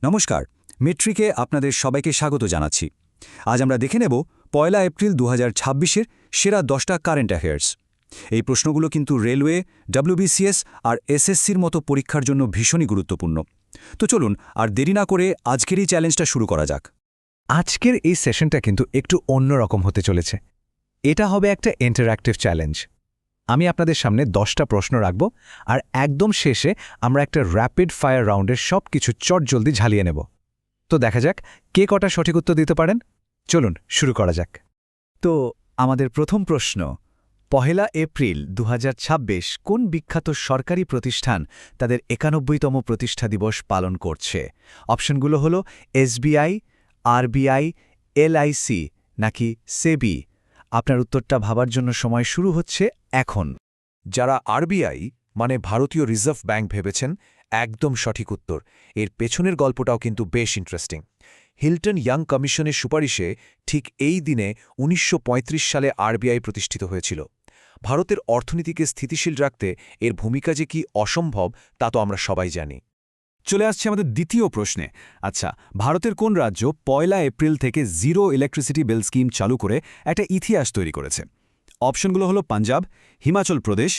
নমস্কার, মেট্রিকে আপনাদের সবাইকে স্বাগত জানাচ্ছি। আজ আমরা দেখে নেব ১লা এপ্রিল ২০২৬-এর সেরা ১০টা কারেন্ট অ্যাফেয়ার্স। এই প্রশ্নগুলো কিন্তু রেলওয়ে, ডব্লিউবিসিএস আর এসএসসির মতো পরীক্ষার জন্য ভীষণই গুরুত্বপূর্ণ। তো চলুন আর দেরি না করে আজকের এই চ্যালেঞ্জটা শুরু করা যাক। আজকের এই সেশনটা কিন্তু একটু অন্যরকম হতে চলেছে। এটা হবে একটা ইন্টারঅ্যাক্টিভ চ্যালেঞ্জ। আমি আপনাদের সামনে 10টা প্রশ্ন রাখব আর একদম শেষে আমরা একটা র্যাপিড ফায়ার রাউন্ডের সব কিছু চটজলদি ঝালিয়ে নেব। তো দেখা যাক কে কটা সঠিক উত্তর দিতে পারেন। চলুন শুরু করা যাক। তো আমাদের প্রথম প্রশ্ন, ১লা এপ্রিল ২০২৬ কোন বিখ্যাত সরকারি প্রতিষ্ঠান তাদের ৯১তম প্রতিষ্ঠা দিবস পালন করছে? অপশনগুলো হলো এসবিআই, আরবিআই, এলআইসি নাকি সেবি। আপনার উত্তরটা ভাবার জন্য সময় শুরু হচ্ছে এখন। যারা আরবিআই মানে ভারতীয় রিজার্ভ ব্যাংক ভেবেছেন, একদম সঠিক উত্তর। এর পেছনের গল্পটাও কিন্তু বেশ ইন্টারেস্টিং। হিল্টন ইয়াং কমিশনের সুপারিশে ঠিক এই দিনে ১৯৩৫ সালে আরবিআই প্রতিষ্ঠিত হয়েছিল। ভারতের অর্থনীতিকে স্থিতিশীল রাখতে এর ভূমিকা যে কি অসম্ভব তা তো আমরা সবাই জানি। চলে আসছে আমাদের দ্বিতীয় প্রশ্নে। আচ্ছা, ভারতের কোন রাজ্য ১লা এপ্রিল থেকে জিরো ইলেকট্রিসিটি বিল স্কিম চালু করে একটা ইতিহাস তৈরি করেছে? অপশনগুলো হলো পাঞ্জাব, হিমাচল প্রদেশ,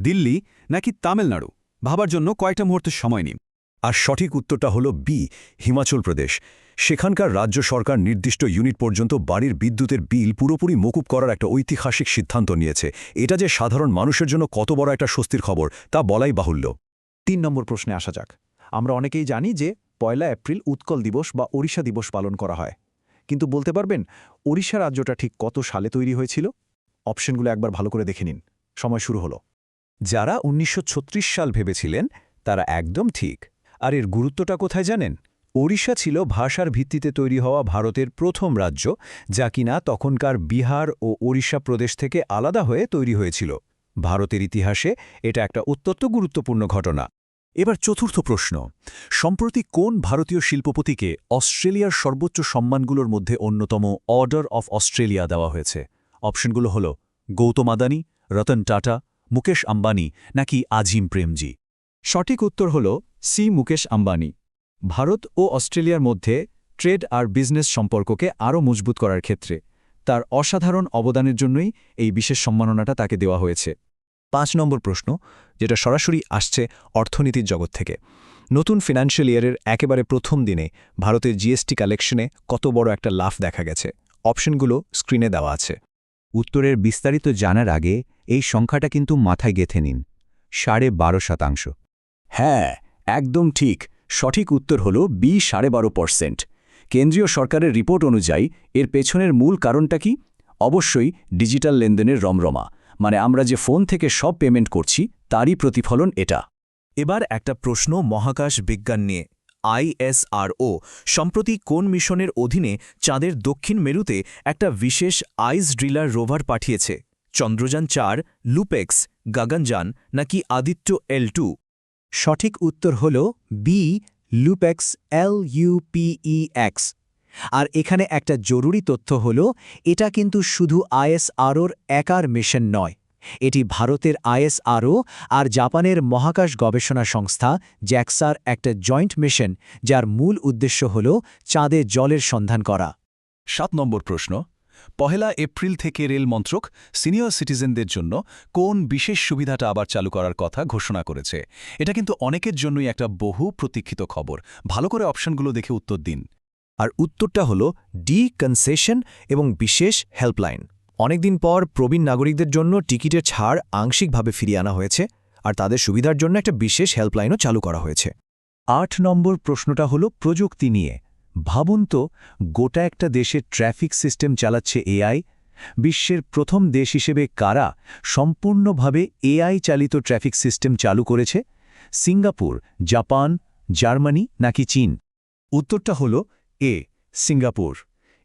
দিল্লি নাকি তামিলনাড়ু। ভাবার জন্য কয়েকটা মুহূর্তের সময় নিন। আর সঠিক উত্তরটা হলো বি, হিমাচল প্রদেশ। সেখানকার রাজ্য সরকার নির্দিষ্ট ইউনিট পর্যন্ত বাড়ির বিদ্যুতের বিল পুরোপুরি মকুব করার একটা ঐতিহাসিক সিদ্ধান্ত নিয়েছে। এটা যে সাধারণ মানুষের জন্য কত বড় একটা স্বস্তির খবর তা বলাই বাহুল্য। ৩ নম্বর প্রশ্নে আসা যাক। আমরা অনেকেই জানি যে ১লা এপ্রিল উৎকল দিবস বা ওড়িশা দিবস পালন করা হয়, কিন্তু বলতে পারবেন ওড়িশা রাজ্যটা ঠিক কত সালে তৈরি হয়েছিল? অপশনগুলো একবার ভালো করে দেখে নিন। সময় শুরু হলো। যারা ১৯৩৬ সাল ভেবেছিলেন তারা একদম ঠিক। আর এর গুরুত্বটা কোথায় জানেন? ওড়িশা ছিল ভাষার ভিত্তিতে তৈরি হওয়া ভারতের প্রথম রাজ্য, যা কিনা তখনকার বিহার ও ওড়িশা প্রদেশ থেকে আলাদা হয়ে তৈরি হয়েছিল। ভারতের ইতিহাসে এটা একটা অত্যন্ত গুরুত্বপূর্ণ ঘটনা। এবার চতুর্থ প্রশ্ন, সম্প্রতি কোন ভারতীয় শিল্পপতিকে অস্ট্রেলিয়ার সর্বোচ্চ সম্মানগুলোর মধ্যে অন্যতম অর্ডার অফ অস্ট্রেলিয়া দেওয়া হয়েছে? অপশনগুলো হল গৌতম আদানি, রতন টাটা, মুকেশ আম্বানি নাকি আজিম প্রেমজি। সঠিক উত্তর হল সি, মুকেশ আম্বানি। ভারত ও অস্ট্রেলিয়ার মধ্যে ট্রেড আর বিজনেস সম্পর্ককে আরও মজবুত করার ক্ষেত্রে তার অসাধারণ অবদানের জন্যই এই বিশেষ সম্মাননাটা তাকে দেওয়া হয়েছে। ৫ নম্বর প্রশ্ন, যেটা সরাসরি আসছে অর্থনীতির জগৎ থেকে। নতুন ফিনান্সিয়াল ইয়ারের একেবারে প্রথম দিনে ভারতের জিএসটি কালেকশনে কত বড় একটা লাফ দেখা গেছে? অপশনগুলো স্ক্রিনে দেওয়া আছে। উত্তরের বিস্তারিত জানার আগে এই সংখ্যাটা কিন্তু মাথায় গেঁথে নিন, ১২.৫%। হ্যাঁ, একদম ঠিক। সঠিক উত্তর হল বি, ১২.৫%। কেন্দ্রীয় সরকারের রিপোর্ট অনুযায়ী এর পেছনের মূল কারণটা কি? অবশ্যই ডিজিটাল লেনদেনের রমরমা, মানে আমরা যে ফোন থেকে সব পেমেন্ট করছি তারই প্রতিফলন এটা। এবার একটা প্রশ্ন মহাকাশ বিজ্ঞান নিয়ে। আইএসআরও সম্প্রতি কোন মিশনের অধীনে চাঁদের দক্ষিণ মেরুতে একটা বিশেষ আইস ড্রিলার রোভার পাঠিয়েছে? চন্দ্রযান-৪, লুপেক্স, গগনযান নাকি আদিত্য L2? সঠিক উত্তর হল বি, লুপেক্স, LUPEX। আর এখানে একটা জরুরি তথ্য হল, এটা কিন্তু শুধু আইএসআরওর একার মিশন নয়। এটি ভারতের আইএসআরও আর জাপানের মহাকাশ গবেষণা সংস্থা জ্যাক্সার একটা জয়েন্ট মিশন, যার মূল উদ্দেশ্য হল চাঁদে জলের সন্ধান করা। ৭ নম্বর প্রশ্ন, ১লা এপ্রিল থেকে রেল মন্ত্রক সিনিয়র সিটিজেনদের জন্য কোন বিশেষ সুবিধাটা আবার চালু করার কথা ঘোষণা করেছে? এটা কিন্তু অনেকের জন্যই একটা বহু প্রতীক্ষিত খবর। ভালো করে অপশনগুলো দেখে উত্তর দিন। আর উত্তরটা হল ডি, কনসেশন এবং বিশেষ হেল্পলাইন। অনেকদিন পর প্রবীণ নাগরিকদের জন্য টিকিটের ছাড় আংশিকভাবে ফিরিয়ে আনা হয়েছে, আর তাদের সুবিধার জন্য একটা বিশেষ হেল্পলাইনও চালু করা হয়েছে। ৮ নম্বর প্রশ্নটা হল প্রযুক্তি নিয়ে। ভাবুন তো, গোটা একটা দেশের ট্রাফিক সিস্টেম চালাচ্ছে এআই। বিশ্বের প্রথম দেশ হিসেবে কারা সম্পূর্ণভাবে এআই চালিত ট্রাফিক সিস্টেম চালু করেছে? সিঙ্গাপুর, জাপান, জার্মানি নাকি চীন? উত্তরটা হল এ, সিঙ্গাপুর।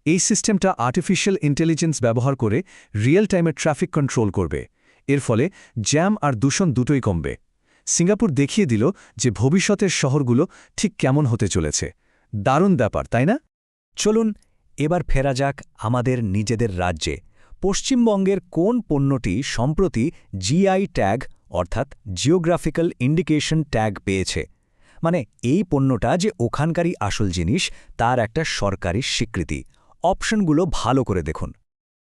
এই সিস্টেমটা আর্টিফিশিয়াল ইন্টেলিজেন্স ব্যবহার করে রিয়েল টাইমে ট্রাফিক কন্ট্রোল করবে। এর ফলে জ্যাম আর দূষণ দুটোই কমবে। সিঙ্গাপুর দেখিয়ে দিল যে ভবিষ্যতের শহরগুলো ঠিক কেমন হতে চলেছে। দারুণ ব্যাপার, তাই না? চলুন এবার ফেরা যাক আমাদের নিজেদের রাজ্যে। পশ্চিমবঙ্গের কোন পণ্যটি সম্প্রতি জিআই ট্যাগ অর্থাৎ জিওগ্রাফিক্যাল ইন্ডিকেশন ট্যাগ পেয়েছে? মানে এই পণ্যটা যে ওখানকারই আসল জিনিস তার একটা সরকারি স্বীকৃতি। অপশনগুলো ভালো করে দেখুন।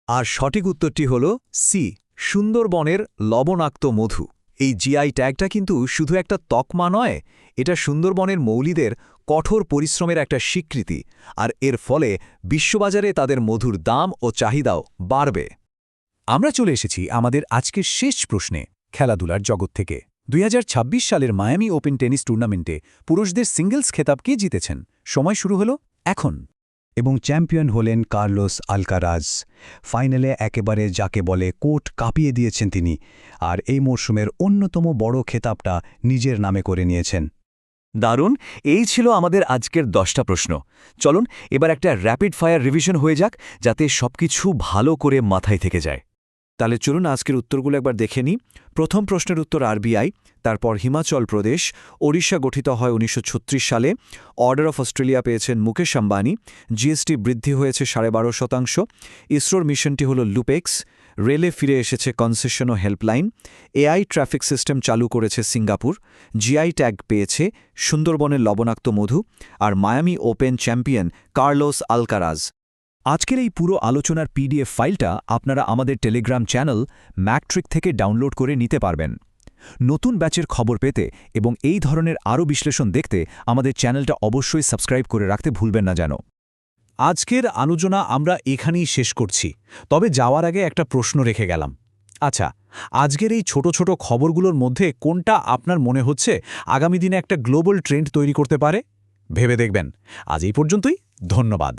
আর সঠিক উত্তরটি হল সি, সুন্দরবনের লবণাক্ত মধু। এই জিআই ট্যাগটা কিন্তু শুধু একটা তকমা নয়, এটা সুন্দরবনের মৌলিদের কঠোর পরিশ্রমের একটা স্বীকৃতি, আর এর ফলে বিশ্ববাজারে তাদের মধুর দাম ও চাহিদাও বাড়বে। আমরা চলে এসেছি আমাদের আজকের শেষ প্রশ্নে, খেলাধুলার জগৎ থেকে। 2026 সালের মায়ামি ওপেন টেনিস টুর্নামেন্টে পুরুষদের সিঙ্গলস খেতাব কে জিতেছেন? সময় শুরু হলো এখন। এবং চ্যাম্পিয়ন হলেন কার্লোস আলকারাজ। ফাইনালে একেবারে যাকে বলে কোর্ট কাঁপিয়ে দিয়েছেন তিনি, আর এই মরশুমের অন্যতম বড় খেতাবটা নিজের নামে করে নিয়েছেন। দারুণ! এই ছিল আমাদের আজকের 10টা প্রশ্ন। চলুন এবার একটা র্যাপিড ফায়ার রিভিশন হয়ে যাক, যাতে সবকিছু ভালো করে মাথায় থেকে যায়। তাহলে চলুন আজকের উত্তরগুলো একবার দেখে নিই। প্রথম প্রশ্নের উত্তর আরবিআই, তারপর হিমাচল প্রদেশ। ওড়িশা গঠিত হয় 1936 সালে। অর্ডার অফ অস্ট্রেলিয়া পেয়েছেন মুকেশ আম্বানি। জিএসটি বৃদ্ধি হয়েছে 12.5%। ইসরোর মিশনটি হল লুপেক্স। রেলে ফিরে এসেছে কনসেশন ও হেল্পলাইন। এআই ট্রাফিক সিস্টেম চালু করেছে সিঙ্গাপুর। জিআই ট্যাগ পেয়েছে সুন্দরবনের লবণাক্ত মধু। আর Miami Open champion Carlos Alcaraz. আজকের এই পুরো আলোচনার পিডিএফ ফাইলটা আপনারা আমাদের টেলিগ্রাম চ্যানেল ম্যাকট্রিক থেকে ডাউনলোড করে নিতে পারবেন। নতুন ব্যাচের খবর পেতে এবং এই ধরনের আরও বিশ্লেষণ দেখতে আমাদের চ্যানেলটা অবশ্যই সাবস্ক্রাইব করে রাখতে ভুলবেন না যেন। আজকের আলোচনা আমরা এখানেই শেষ করছি, তবে যাওয়ার আগে একটা প্রশ্ন রেখে গেলাম। আচ্ছা, আজকের এই ছোট ছোট খবরগুলোর মধ্যে কোনটা আপনার মনে হচ্ছে আগামী দিনে একটা গ্লোবাল ট্রেন্ড তৈরি করতে পারে? ভেবে দেখবেন। আজ এই পর্যন্তই, ধন্যবাদ।